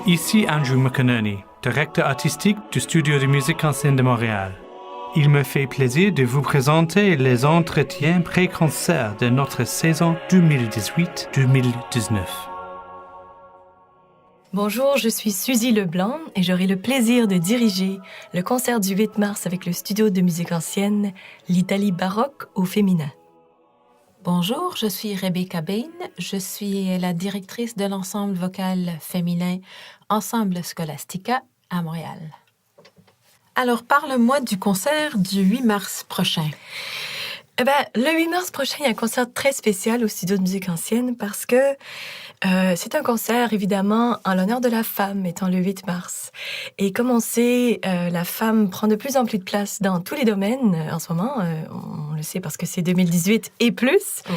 Ici Andrew McInerney, directeur artistique du Studio de musique ancienne de Montréal. Il me fait plaisir de vous présenter les entretiens pré-concert de notre saison 2018-2019. Bonjour, je suis Suzy Leblanc et j'aurai le plaisir de diriger le concert du 8 mars avec le Studio de musique ancienne, l'Italie baroque au féminin. Bonjour, je suis Rebecca Bain. Je suis la directrice de l'ensemble vocal féminin Ensemble Scholastica à Montréal. Alors, parle-moi du concert du 8 mars prochain. Le 8 mars prochain, il y a un concert très spécial au Studio de musique ancienne parce que c'est un concert, évidemment, en l'honneur de la femme, étant le 8 mars. Et comme on sait, la femme prend de plus en plus de place dans tous les domaines en ce moment. On le sait parce que c'est 2018 et plus. Oui.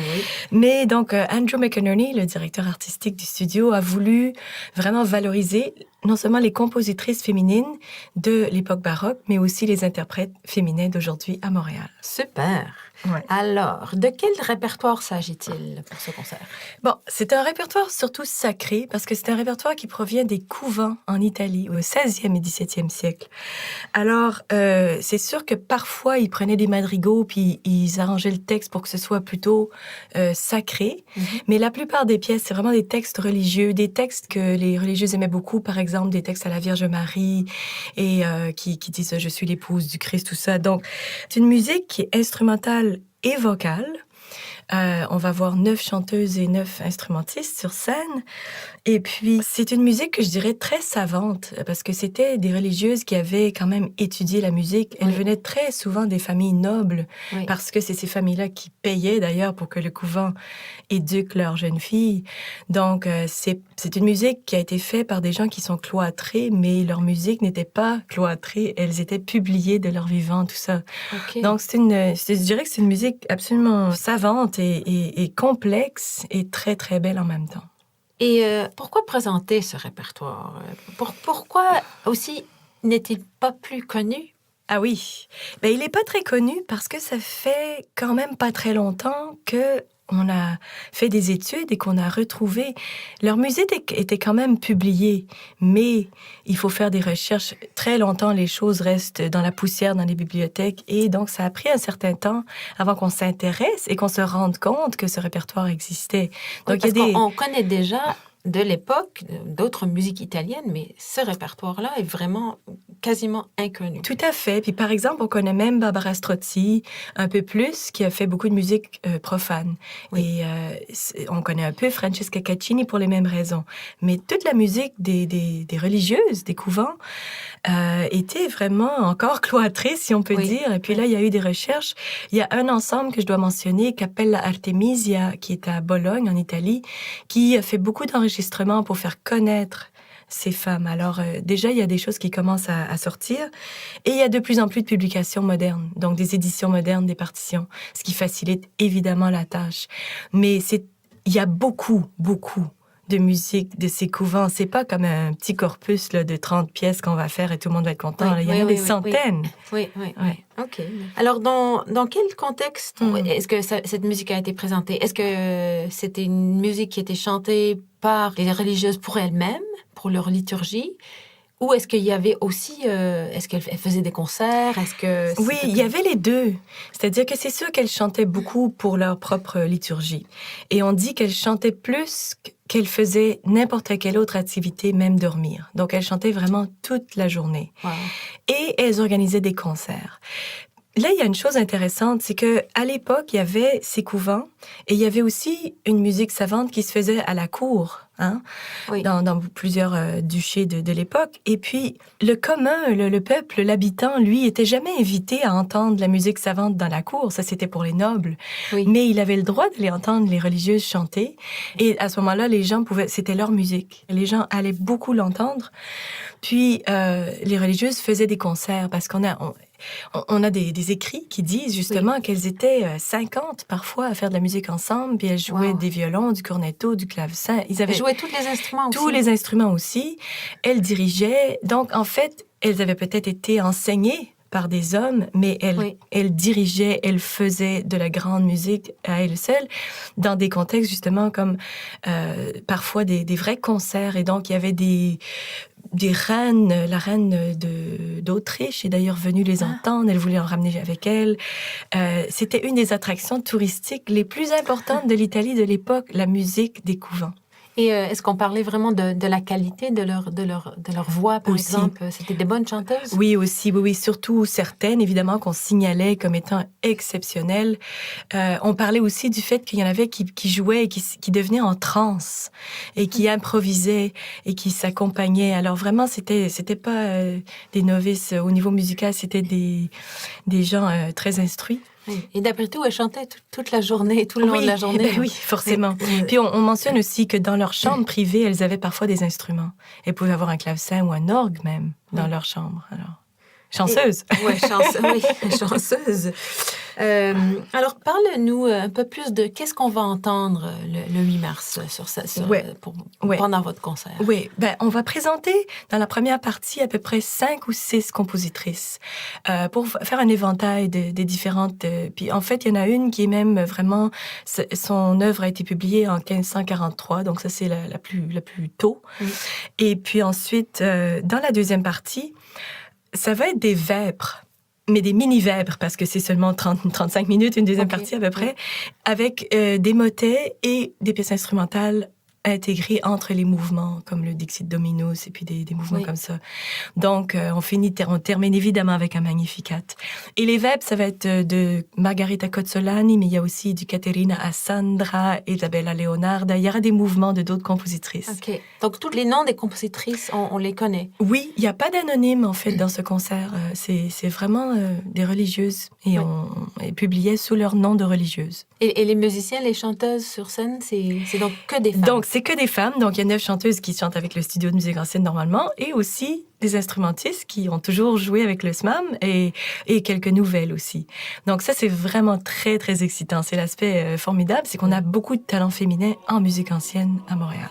Mais donc, Andrew McInerney, le directeur artistique du studio, a voulu vraiment valoriser non seulement les compositrices féminines de l'époque baroque, mais aussi les interprètes féminins d'aujourd'hui à Montréal. Super. Ouais. Alors, de quel répertoire s'agit-il pour ce concert? Bon, c'est un répertoire surtout sacré, parce que c'est un répertoire qui provient des couvents en Italie, au XVIe et XVIIe siècle. Alors, c'est sûr que parfois, ils prenaient des madrigaux, puis ils arrangeaient le texte pour que ce soit plutôt sacré. Mm-hmm. Mais la plupart des pièces, c'est vraiment des textes religieux, des textes que les religieuses aimaient beaucoup, par exemple, des textes à la Vierge Marie, et qui disent « Je suis l'épouse du Christ », tout ça. Donc, c'est une musique qui est instrumentale et vocale. On va voir 9 chanteuses et 9 instrumentistes sur scène. Et puis, c'est une musique que je dirais très savante, parce que c'était des religieuses qui avaient quand même étudié la musique. Elles venaient très souvent des familles nobles, parce que c'est ces familles-là qui payaient d'ailleurs pour que le couvent éduque leurs jeunes filles. Donc, c'est une musique qui a été faite par des gens qui sont cloîtrés, mais leur musique n'était pas cloîtrée. Elles étaient publiées de leur vivant, tout ça. Okay. Donc, je dirais que c'est une musique absolument savante et complexe et très, très belle en même temps. Et pourquoi présenter ce répertoire? Pourquoi aussi n'est-il pas plus connu? Ah oui, il n'est pas très connu parce que ça fait quand même pas très longtemps qu'on a fait des études et qu'on a retrouvé. Leur musique était quand même publiée, mais il faut faire des recherches. Très longtemps, les choses restent dans la poussière, dans les bibliothèques, et donc ça a pris un certain temps avant qu'on s'intéresse et qu'on se rende compte que ce répertoire existait. Donc, on connaît déjà de l'époque d'autres musiques italiennes, mais ce répertoire-là est vraiment quasiment inconnu. Tout à fait. Puis par exemple, on connaît même Barbara Strozzi un peu plus, qui a fait beaucoup de musique profane. Oui. Et on connaît un peu Francesca Caccini pour les mêmes raisons. Mais toute la musique des religieuses, des couvents, était vraiment encore cloîtrée, si on peut dire. Et puis là, il y a eu des recherches. Il y a un ensemble que je dois mentionner, Cappella Artemisia, qui est à Bologne, en Italie, qui a fait beaucoup d'enregistrements pour faire connaître ces femmes. Alors, déjà, il y a des choses qui commencent à sortir. Et il y a de plus en plus de publications modernes, donc des éditions modernes des partitions, ce qui facilite évidemment la tâche. Mais il y a beaucoup de musique de ces couvents. C'est pas comme un petit corpus là, de 30 pièces qu'on va faire et tout le monde va être content. Il y en a des centaines. Oui. OK. Alors, dans quel contexte est-ce que cette musique a été présentée? Est-ce que c'était une musique qui était chantée par les religieuses pour elles-mêmes, pour leur liturgie? Ou est-ce qu'il y avait aussi... est-ce qu'elles faisaient des concerts? Oui, il y avait les deux. C'est-à-dire que c'est sûr qu'elles chantaient beaucoup pour leur propre liturgie. Et on dit qu'elles chantaient plus qu'elles faisaient n'importe quelle autre activité, même dormir. Donc, elles chantaient vraiment toute la journée. Wow. Et elles organisaient des concerts. Là, il y a une chose intéressante, c'est que à l'époque, il y avait ces couvents et il y avait aussi une musique savante qui se faisait à la cour, dans plusieurs duchés de l'époque. Et puis, le commun, le peuple, l'habitant, lui, était jamais invité à entendre la musique savante dans la cour. Ça, c'était pour les nobles. Oui. Mais il avait le droit d'aller entendre les religieuses chanter. Et à ce moment-là, les gens c'était leur musique. Les gens allaient beaucoup l'entendre. Puis, les religieuses faisaient des concerts parce qu'on a des écrits qui disent justement qu'elles étaient 50 parfois à faire de la musique ensemble, puis elles jouaient des violons, du cornetto, du clavecin. Elles jouaient tous les instruments aussi. Tous les instruments aussi. Elles dirigeaient. Donc, en fait, elles avaient peut-être été enseignées par des hommes, mais elle dirigeait, elle faisait de la grande musique à elle seule, dans des contextes justement comme parfois des vrais concerts. Et donc, il y avait des reines, la reine d'Autriche est d'ailleurs venue les entendre, elle voulait en ramener avec elle. C'était une des attractions touristiques les plus importantes de l'Italie de l'époque, la musique des couvents. Et est-ce qu'on parlait vraiment de la qualité de leur voix, par exemple? C'était des bonnes chanteuses? Oui, aussi, oui, surtout certaines, évidemment, qu'on signalait comme étant exceptionnelles. On parlait aussi du fait qu'il y en avait qui jouaient et qui devenaient en transe et qui improvisaient et qui s'accompagnaient. Alors vraiment, c'était pas des novices au niveau musical, c'était des gens très instruits. Et d'après tout, elles chantaient toute la journée, tout le long de la journée. Oui, forcément. Puis on mentionne aussi que dans leur chambre privée, elles avaient parfois des instruments. Elles pouvaient avoir un clavecin ou un orgue même dans leur chambre. Alors, chanceuse. Oui, chanceuse. Alors, parle-nous un peu plus de qu'est-ce qu'on va entendre le 8 mars pendant votre concert. Oui, on va présenter dans la première partie à peu près 5 ou 6 compositrices pour faire un éventail des différentes... puis en fait, il y en a une qui est même vraiment... Son œuvre a été publiée en 1543, donc ça, c'est la plus tôt. Et puis ensuite, dans la deuxième partie, ça va être des vêpres, mais des mini-vêpres, parce que c'est seulement 35 minutes, une deuxième partie à peu près, avec des motets et des pièces instrumentales intégrées entre les mouvements, comme le Dixit Dominus et puis des mouvements comme ça. Donc, on termine évidemment avec un Magnificat. Et les vêpres, ça va être de Margherita Cozzolani, mais il y a aussi du Caterina Assandra, Isabella Leonarda. Il y aura des mouvements de d'autres compositrices. OK. Donc, tous les noms des compositrices, on les connaît? Oui, il n'y a pas d'anonyme, en fait, dans ce concert. C'est vraiment des religieuses. Et on publiait sous leur nom de religieuses. Et les musiciens, les chanteuses sur scène, c'est donc que des femmes? Donc, c'est que des femmes. Donc, il y a 9 chanteuses qui chantent avec le studio de musique ancienne normalement, et aussi des instrumentistes qui ont toujours joué avec le SMAM et quelques nouvelles aussi. Donc, ça, c'est vraiment très, très excitant. C'est l'aspect formidable, c'est qu'on a beaucoup de talents féminins en musique ancienne à Montréal.